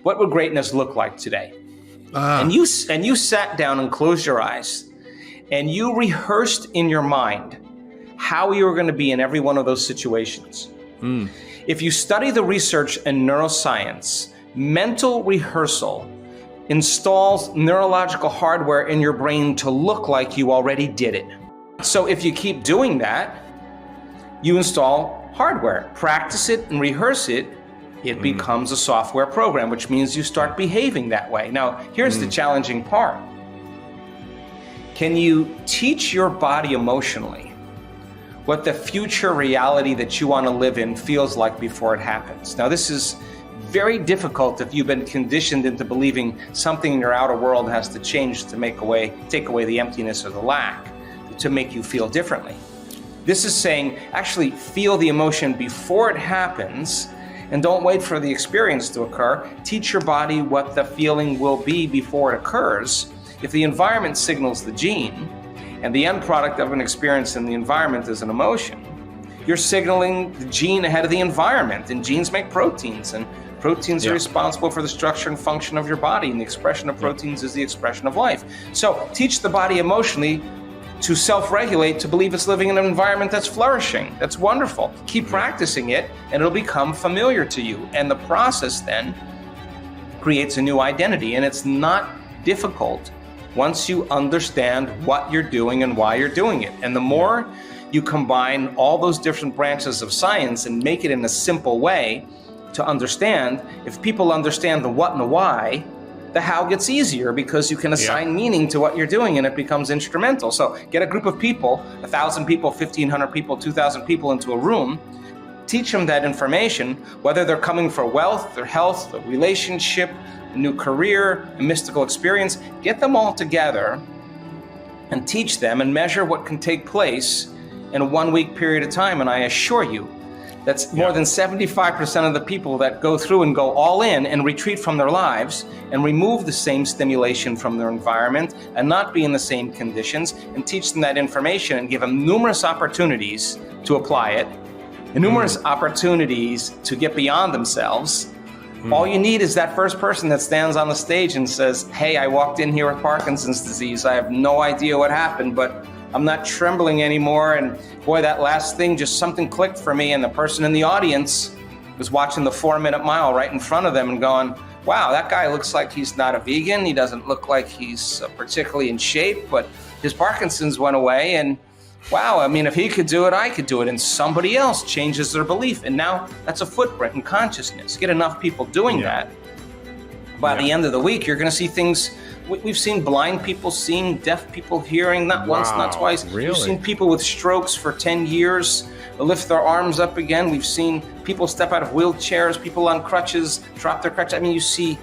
What would greatness look like today? And you sat down and closed your eyes and you rehearsed in your mind how you were going to be in every one of those situations. If you study the research in neuroscience, mental rehearsal installs neurological hardware in your brain to look like you already did it. So if you keep doing that, you install hardware. Practice it and rehearse it. It becomes a software program, which means you start behaving that way. Now, here's the challenging part. Can you teach your body emotionally what the future reality that you want to live in feels like before it happens? Now, this is very difficult if you've been conditioned into believing something in your outer world has to change to take away the emptiness or the lack, to make you feel differently. This is saying, actually feel the emotion before it happens, and don't wait for the experience to occur. Teach your body what the feeling will be before it occurs. If the environment signals the gene, and the end product of an experience in the environment is an emotion, you're signaling the gene ahead of the environment, and genes make proteins, and proteins are responsible for the structure and function of your body, and the expression of proteins is the expression of life. So teach the body emotionally to self-regulate, to believe it's living in an environment that's flourishing, that's wonderful. Keep practicing it, and it'll become familiar to you. And the process then creates a new identity, and it's not difficult once you understand what you're doing and why you're doing it. And the more you combine all those different branches of science and make it in a simple way to understand, if people understand the what and the why, the how gets easier, because you can assign meaning to what you're doing and it becomes instrumental. So get a group of people, 1,000 people, 1,500 people, 2,000 people into a room, teach them that information, whether they're coming for wealth, their health, a relationship, a new career, a mystical experience. Get them all together and teach them and measure what can take place in a 1 week period of time. And I assure you, that's more than 75% of the people that go through and go all in and retreat from their lives and remove the same stimulation from their environment and not be in the same conditions, and teach them that information and give them numerous opportunities to apply it and numerous opportunities to get beyond themselves. All you need is that first person that stands on the stage and says, hey, I walked in here with Parkinson's disease. I have no idea what happened, but I'm not trembling anymore, and boy, that last thing, just something clicked for me. And the person in the audience was watching the 4-minute mile right in front of them and going, wow, that guy looks like he's not a vegan. He doesn't look like he's particularly in shape, but his Parkinson's went away, and wow, I mean, if he could do it, I could do it. And somebody else changes their belief, and now that's a footprint in consciousness. Get enough people doing that. By the end of the week, you're going to see things. We've seen blind people seeing, deaf people hearing, not once, not twice. Really? We've seen people with strokes for 10 years lift their arms up again. We've seen people step out of wheelchairs, people on crutches drop their crutches. I mean, you see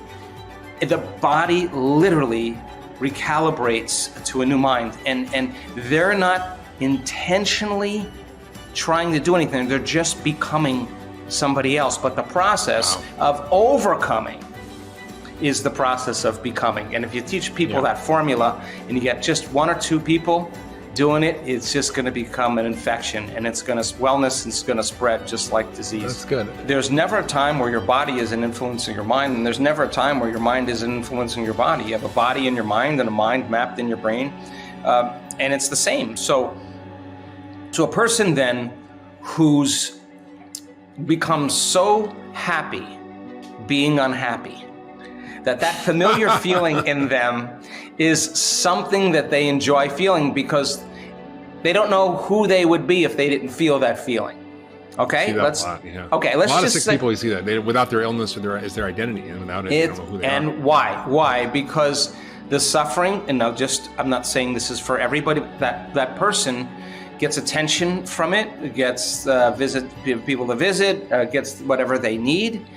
the body literally recalibrates to a new mind, and they're not intentionally trying to do anything. They're just becoming somebody else. But the process of overcoming is the process of becoming. And if you teach people that formula and you get just 1 or 2 people doing it, it's just going to become an infection, and it's going to wellness is going to spread just like disease. That's good. There's never a time where your body isn't influencing your mind, and there's never a time where your mind isn't influencing your body. You have a body in your mind and a mind mapped in your brain, and it's the same. So a person then who's become so happy being unhappy that familiar feeling in them is something that they enjoy feeling, because they don't know who they would be if they didn't feel that feeling. Okay, let's okay. Let's a lot just of sick people. You see that without their illness or is their identity, and without it, they don't know who they are. And why? Because the suffering, and I'm not saying this is for everybody. That person gets attention from it, gets people to visit, gets whatever they need.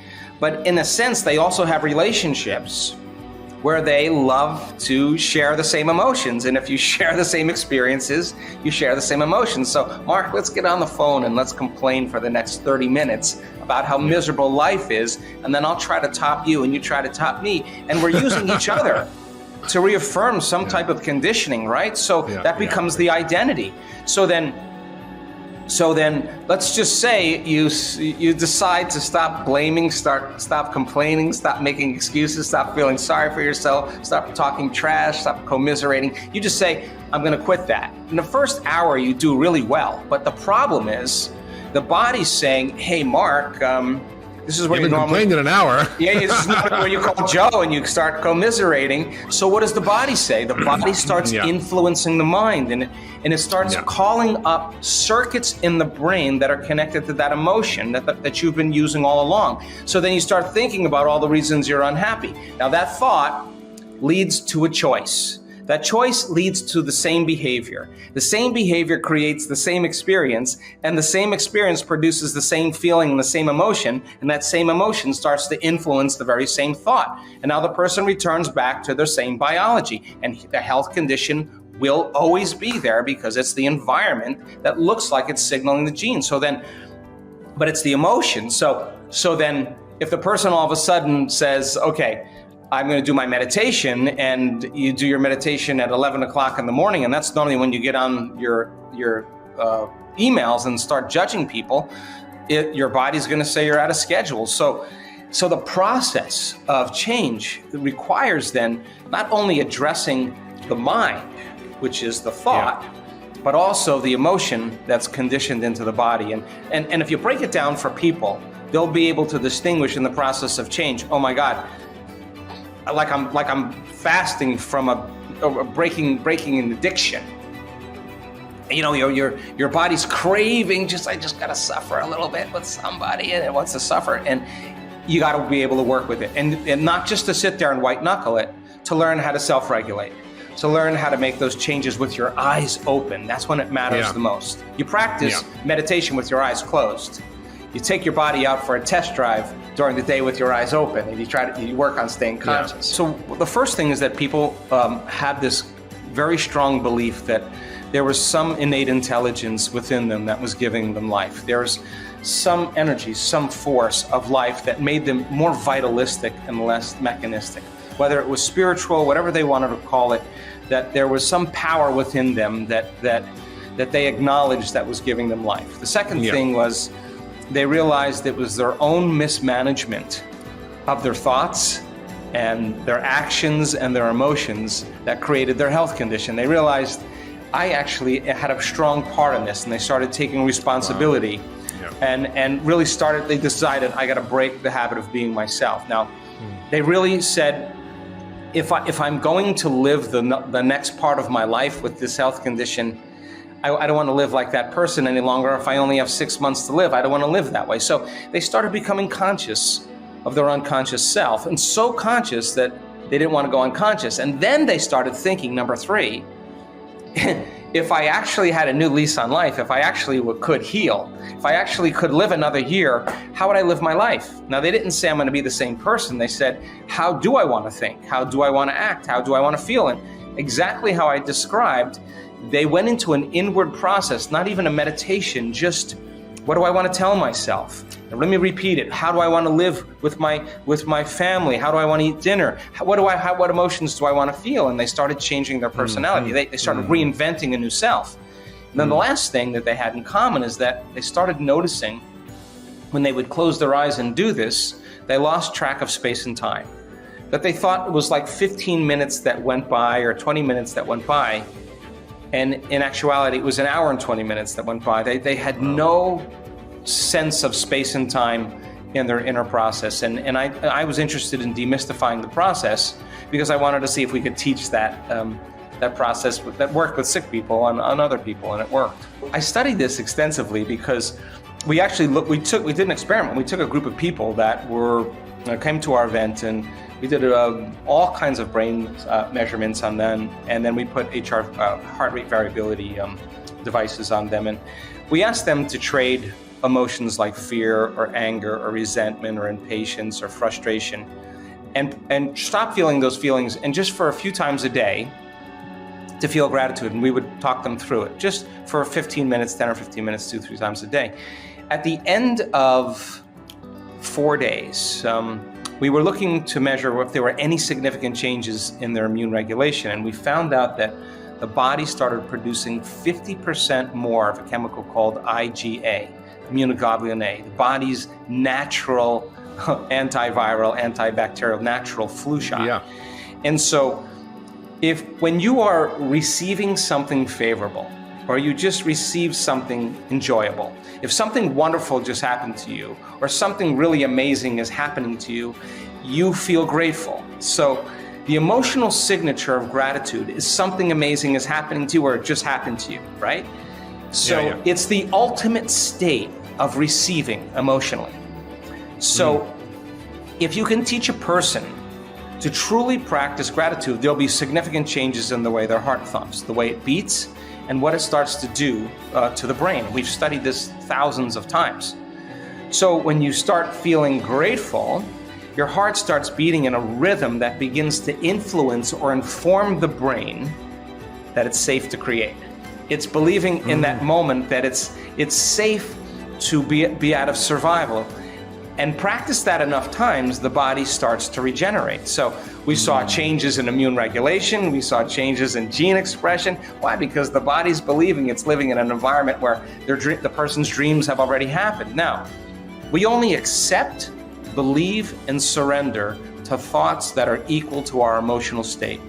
But in a sense, they also have relationships where they love to share the same emotions. And if you share the same experiences, you share the same emotions. So, Mark, let's get on the phone and let's complain for the next 30 minutes about how miserable life is. And then I'll try to top you and you try to top me. And we're using each other to reaffirm some type of conditioning, right? So that becomes the identity. So then So then, let's just say you decide to stop blaming, stop complaining, stop making excuses, stop feeling sorry for yourself, stop talking trash, stop commiserating. You just say, I'm going to quit that. In the first hour, you do really well. But the problem is, the body's saying, hey, Mark, this is where you normally complained in an hour. Yeah, this is not where you call Joe and you start commiserating. So what does the body say? The body starts influencing the mind, and it starts calling up circuits in the brain that are connected to that emotion that you've been using all along. So then you start thinking about all the reasons you're unhappy. Now that thought leads to a choice. That choice leads to the same behavior. The same behavior creates the same experience, and the same experience produces the same feeling and the same emotion, and that same emotion starts to influence the very same thought. And now the person returns back to their same biology, and the health condition will always be there because it's the environment that looks like it's signaling the gene. But it's the emotion. So then if the person all of a sudden says, okay, I'm going to do my meditation, and you do your meditation at 11 o'clock in the morning, and that's normally when you get on your emails and start judging people, your body's going to say you're out of schedule. So the process of change requires then not only addressing the mind, which is the thought, but also the emotion that's conditioned into the body. And if you break it down for people, they'll be able to distinguish in the process of change, oh my God, like I'm fasting from a breaking an addiction. You know, your body's craving, I just gotta suffer a little bit with somebody, and it wants to suffer, and you gotta be able to work with it, and not just to sit there and white knuckle it, to learn how to self-regulate, to learn how to make those changes with your eyes open. That's when it matters the most. You practice meditation with your eyes closed. You take your body out for a test drive during the day with your eyes open, and you work on staying conscious. So the first thing is that people have this very strong belief that there was some innate intelligence within them that was giving them life. There's some energy, some force of life that made them more vitalistic and less mechanistic. Whether it was spiritual, whatever they wanted to call it, that there was some power within them that they acknowledged that was giving them life. The second thing was, they realized it was their own mismanagement of their thoughts and their actions and their emotions that created their health condition. They realized, I actually had a strong part in this, and they started taking responsibility. And really they decided, I got to break the habit of being myself. Now, they really said, if I'm going to live the next part of my life with this health condition, I don't want to live like that person any longer. If I only have 6 months to live, I don't want to live that way. So they started becoming conscious of their unconscious self, and so conscious that they didn't want to go unconscious. And then they started thinking, number 3, if I actually had a new lease on life, if I actually could heal, if I actually could live another year, how would I live my life? Now, they didn't say I'm going to be the same person. They said, how do I want to think? How do I want to act? How do I want to feel? And exactly how I described, they went into an inward process, not even a meditation, just what do I want to tell myself? Now, let me repeat it. How do I want to live with my family? How do I want to eat dinner? What emotions do I want to feel? And they started changing their personality. They started reinventing a new self. And then the last thing that they had in common is that they started noticing when they would close their eyes and do this, they lost track of space and time. That they thought it was like 15 minutes that went by or 20 minutes that went by. And in actuality, it was an hour and 20 minutes that went by. They had no sense of space and time in their inner process. And I was interested in demystifying the process because I wanted to see if we could teach that process that worked with sick people on other people, and it worked. I studied this extensively because we did an experiment. We took a group of people that came to our event, and we did all kinds of brain measurements on them, and then we put heart rate variability devices on them, and we asked them to trade emotions like fear or anger or resentment or impatience or frustration, and stop feeling those feelings, and just for a few times a day to feel gratitude, and we would talk them through it just for 15 minutes, 10 or 15 minutes, 2-3 times a day. At the end of 4 days, we were looking to measure if there were any significant changes in their immune regulation, and we found out that the body started producing 50% more of a chemical called IgA, immunoglobulin A, the body's natural antiviral, antibacterial, natural flu shot. Yeah. And so when you are receiving something favorable, or you just receive something enjoyable, if something wonderful just happened to you, or something really amazing is happening to you, you feel grateful. So the emotional signature of gratitude is something amazing is happening to you, or it just happened to you, right? So it's the ultimate state of receiving emotionally. So if you can teach a person to truly practice gratitude, there'll be significant changes in the way their heart thumps, the way it beats, and what it starts to do to the brain. We've studied this thousands of times. So when you start feeling grateful, your heart starts beating in a rhythm that begins to influence or inform the brain that it's safe to create. It's believing in that moment that it's safe to be out of survival. And practice that enough times, the body starts to regenerate. So we saw changes in immune regulation, we saw changes in gene expression. Why? Because the body's believing it's living in an environment where the person's dreams have already happened. Now, we only accept, believe, and surrender to thoughts that are equal to our emotional state.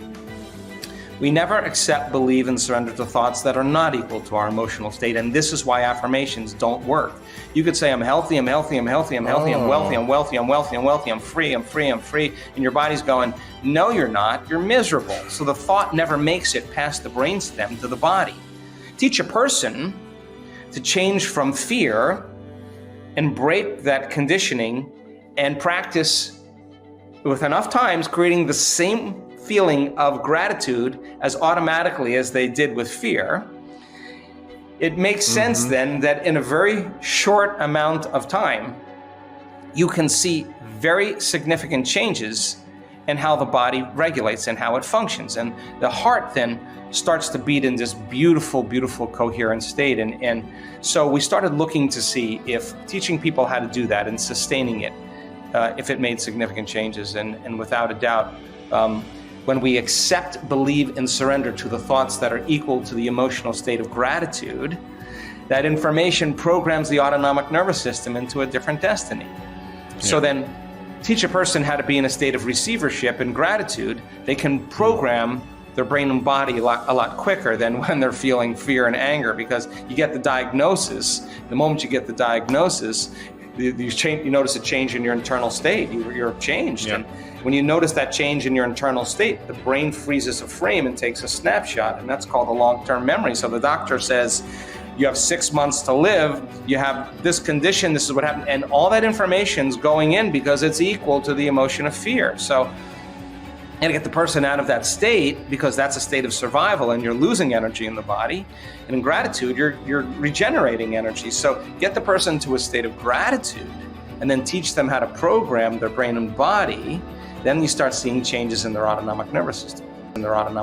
We never accept, believe, and surrender to thoughts that are not equal to our emotional state, and this is why affirmations don't work. You could say, I'm healthy, I'm healthy, I'm healthy, I'm healthy, I'm wealthy, I'm wealthy, I'm wealthy, I'm wealthy, I'm free, I'm free, I'm free, and your body's going, no, you're not, you're miserable. So the thought never makes it past the brainstem to the body. Teach a person to change from fear and break that conditioning and practice with enough times creating the same feeling of gratitude as automatically as they did with fear. It makes sense then that in a very short amount of time, you can see very significant changes in how the body regulates and how it functions. And the heart then starts to beat in this beautiful, beautiful coherent state. And so we started looking to see if teaching people how to do that and sustaining it, if it made significant changes. And without a doubt, when we accept, believe, and surrender to the thoughts that are equal to the emotional state of gratitude, that information programs the autonomic nervous system into a different destiny. So then teach a person how to be in a state of receivership and gratitude. They can program their brain and body a lot quicker than when they're feeling fear and anger, because you get the diagnosis. The moment you get the diagnosis, you notice a change in your internal state. You're changed. And when you notice that change in your internal state, the brain freezes a frame and takes a snapshot, and that's called a long-term memory. So the doctor says, you have 6 months to live, you have this condition, this is what happened, and all that information's going in because it's equal to the emotion of fear. So you gotta get the person out of that state, because that's a state of survival and you're losing energy in the body. And in gratitude, you're regenerating energy. So get the person to a state of gratitude and then teach them how to program their brain and body. Then you start seeing changes in their autonomic nervous system.